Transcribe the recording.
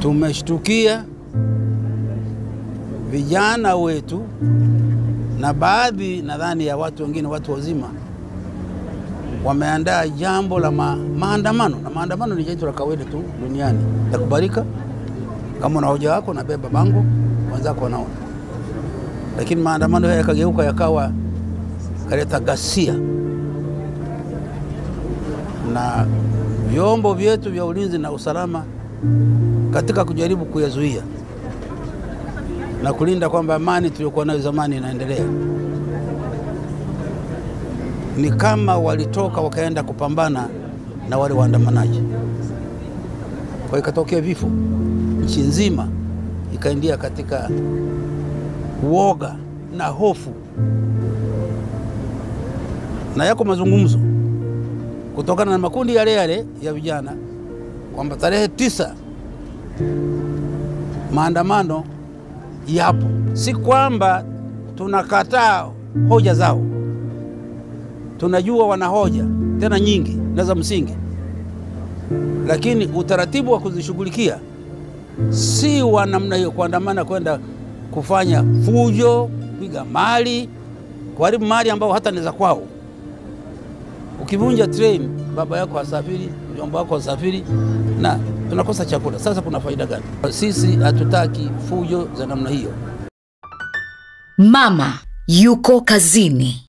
Tumeshtukia vijana wetu na baadhi nadhani ya watu wengine, watu wazima, wameandaa jambo la maandamano. Na maandamano ni jambo la kawaida tu duniani la kubarika. Kama una hoja yako na beba bango, wenzako wanaona. Lakini maandamano haya yakageuka yakawa kaleta ghasia, na vyombo vyetu vya ulinzi na usalama katika kujaribu kuyazuia na kulinda kwamba amani tuliyokuwa nayo zamani inaendelea, ni kama walitoka wakaenda kupambana na wale waandamanaji. Kwa ikatokea vifo, nchi nzima ikaingia katika uoga na hofu, na yako mazungumzo kutokana na makundi yale yale ya vijana kwamba tarehe 9 maandamano yapo. Si kwamba tunakataa hoja zao, tunajua wana hoja tena nyingi na za msingi, lakini utaratibu wa kuzishughulikia si wa namna hiyo, kuandamana kwenda kufanya fujo, kupiga mali, kuharibu mali ambao hata ni za kwao. Ukivunja train, baba yako hasafiri, mjomba wako hasafiri, na tunakosa chakula. Sasa kuna faida gani? Sisi hatutaki fujo za namna hiyo. Mama yuko kazini.